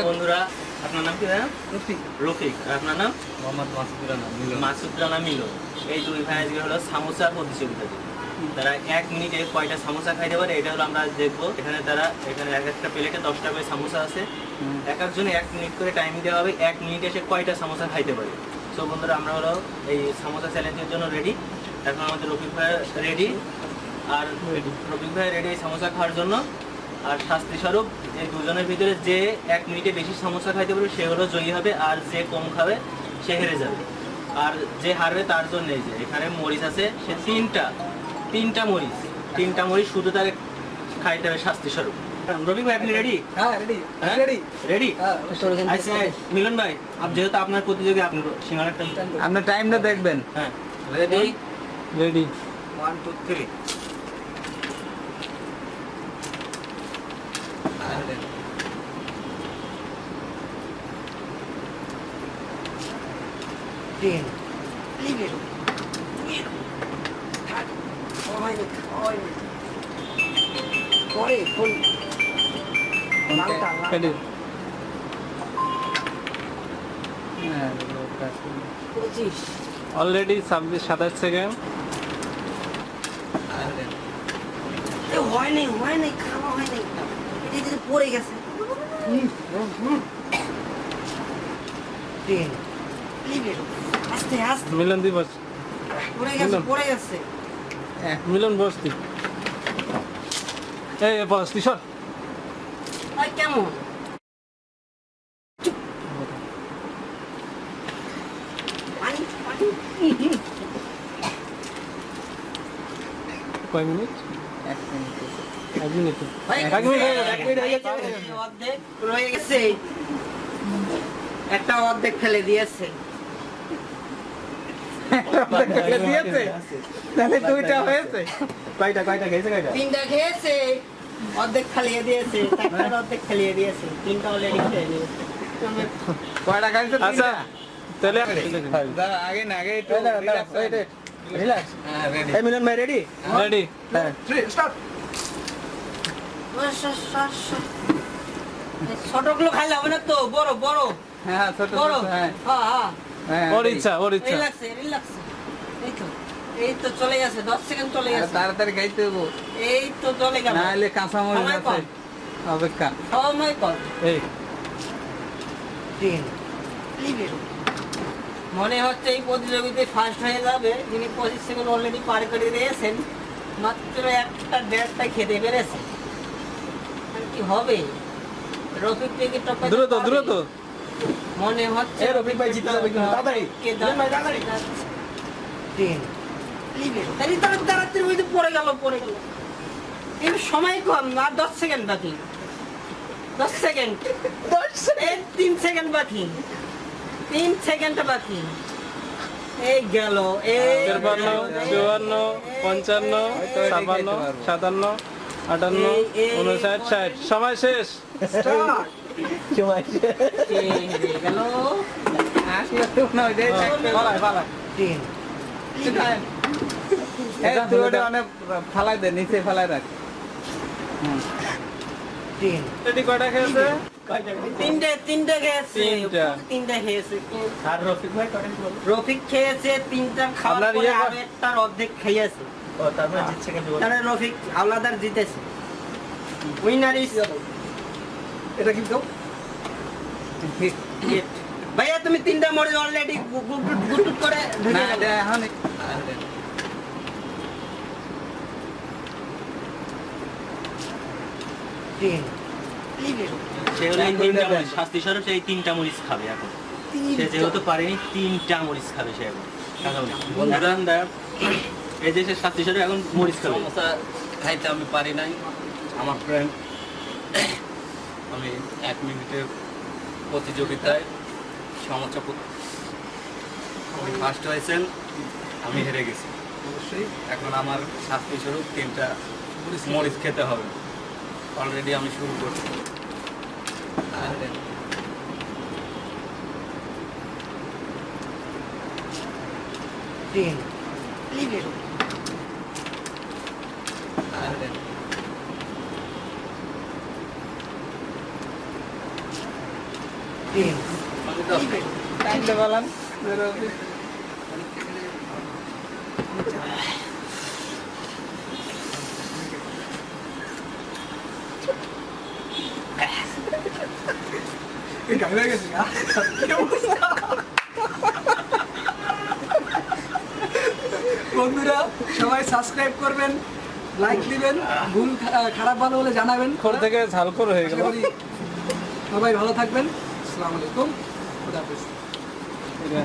বন্ধুরা, আপনার নাম কি ভাইয়া? রফিক। রফিক। আর আপনার নাম? মোহাম্মদ মাসুদ রানা মিলন। মাসুদ রানা মিলন। এই দুই ভাই আজকে হলো সামোসা প্রতিযোগিতা। তারা 1 মিনিটে কয়টা সামোসা খাইতে পারে এটা হলো আমরা দেখবো। এখানে এক একটা প্লেটে 10টা করে সামোসা আছে। এক একজনে 1 মিনিট করে টাইম দেওয়া হবে। 1 মিনিটে সে কয়টা সামোসা খাইতে পারে। সো বন্ধুরা, আমরা হলো এই সামোসা চ্যালেঞ্জের জন্য রেডি। এখন আমাদের রফিক ভাই রেডি, আর রফিক ভাই রেডি এই সামোসা খাওয়ার জন্য। আর শাস্তি স্বরূপ এই দুজনের ভিতরে যে 1 মিনিটে বেশি সামোসা খাইতে পারবে সে হলো জয়ী হবে, আর যে কম খাবে সে হেরে যাবে। আর যে হারবে তার জন্য এই যে এখানে মরিচ আছে, সে তিনটা মরিচ শুধু তাকে খাইতে হবে শাস্তি স্বরূপ। রবি ভাই, আপনি রেডি? হ্যাঁ, রেডি। রেডি। আচ্ছা মিলন ভাই, যেহেতু আপনার প্রতিযোগী, আপনি সিঙ্গাড়াটা আপনার টাইমটা দেখবেন। হ্যাঁ, রেডি। 1 2 3। Already 26-27 second. হয়নি, খাওয়া হয়নি, এটা পড়ে গেছে। আস্তে আস্তে মিলন দিবস। পড়ে গেছে। মিলন বস্তি। এই বস কিশোর। ভাই কেমন? পানি কয় মিনিট? 1 মিনিট। 1 মিনিট। ভাই, 1 মিনিট হয়ে গেছে। 1 মিনিট হয়ে গেছে। অর্ধেক রয়ে গেছে। একটা অর্ধেক ফেলে দিয়েছে। ফেলে দিয়েছে? তাহলে 2টা হয়েছে। কয়টা খেয়েছে? 3টা খেয়েছে, অর্ধেক খালিয়ে দিয়েছে। একটা অর্ধেক খালিয়ে দিয়েছে, 3টা অলরেডি খেয়ে নিয়েছে। কয়টা খাইছে? আচ্ছা, তাহলে আগে একটু রিল্যাক্স। হ্যাঁ, রেডি। এই মিলন ভাই রেডি? রেডি। হ্যাঁ, 3 স্টার্ট। ছোটগুলো খাইলে হবে না তো, বড় বড় হ্যাঁ, ছোট বড়। হ্যাঁ। হ্যাঁ, হ্যাঁ, ওর ইচ্ছা। রিল্যাক্স। এই তো চলে গেছে, 10 সেকেন্ড চলে গেছে। তাড়াতাড়ি খাইতে হবো, এই তো চলে গেল। নাহলে কাঁচামরিচ সময় আছে। কম। অপেক্ষা। সময় কর। এই মনে হচ্ছে এই প্রতিযোগিতায় ফার্স্ট হয়ে যাবে যিনি 25 সেকেন্ড অলরেডি পার করে দিয়েছেন। মাত্র একটা ডেটটা খেতে পেরেছে। আর কি হবে? রফিক থেকে টপাই দ্রুত। মনে হচ্ছে এই রফিক ভাই জিতে যাবে কিন্তু তাড়াতাড়ি। মিলন ভাই তাড়াতাড়ি। তাড়াতাড়ি ওই যে পড়ে গেল। কিন্তু সময় কম, আর 10 সেকেন্ড বাকি। 10 সেকেন্ড। 3 সেকেন্ড বাকি। 3 সেকেন্ড বাকি। এই গেল। 53, 54, 55, 56, 57, 58, 59, 60। সময় শেষ। গেল। আসলে তো না, ওই যে পালায়। তুই ওটা অনেক ফালাই দে, নিচে ফালাই রাখ। এটি কয়টা খেয়েছে? তিনটা খেয়েছে। তিনটা। 3টা খেয়েছে। আর রফিক ভাই কয়টা খেলো? রফিক খেয়েছে 3টা, খাওয়ার আপনার পরে ইয়ে আরো একটার অর্ধেক খেয়েছে। ও তারপরে জিতছে কিন্তু। তাহলে রফিক আলাদার জিতেছে। উইনার ইজ এটা কি দাও? ভাইয়া, তুমি 3টা মরিচ অলরেডি গুট করে না, ঢুকে এটা গেল। এখন সে হলো এই 3টা মরিচ শাস্তি স্বরূপ, সেই 3টা মরিচ খাবে এখন। সে যেহেতু পারেনি 3টা মরিচ খাবে সে এখন। এই যে সে শাস্তি স্বরূপ এখন মরিচ খাবে। সমস্যা খাইতে আমি পারি নাই। আমার ফ্রেন্ড আমি 1 মিনিটের প্রতিযোগিতায় সমস্যা উনি ফার্স্ট হয়েছেন, আমি হেরে গেছি। অবশ্যই এখন আমার শাস্তি স্বরূপ 3টা মরিচ খেতে হবে। অলরেডি আমি শুরু করছি। মানে 10টা। টাইমটা বলেন বন্ধুরা সবাই সাবস্ক্রাইব করবেন, লাইক দিবেন, ভুল খারাপ ভালো হলে জানাবেন। খোর থেকে ঝাল করে হয়ে আশা গেল করি সবাই ভালো থাকবেন। আসসালামু আলাইকুম, খুদা হাফেজ। এটা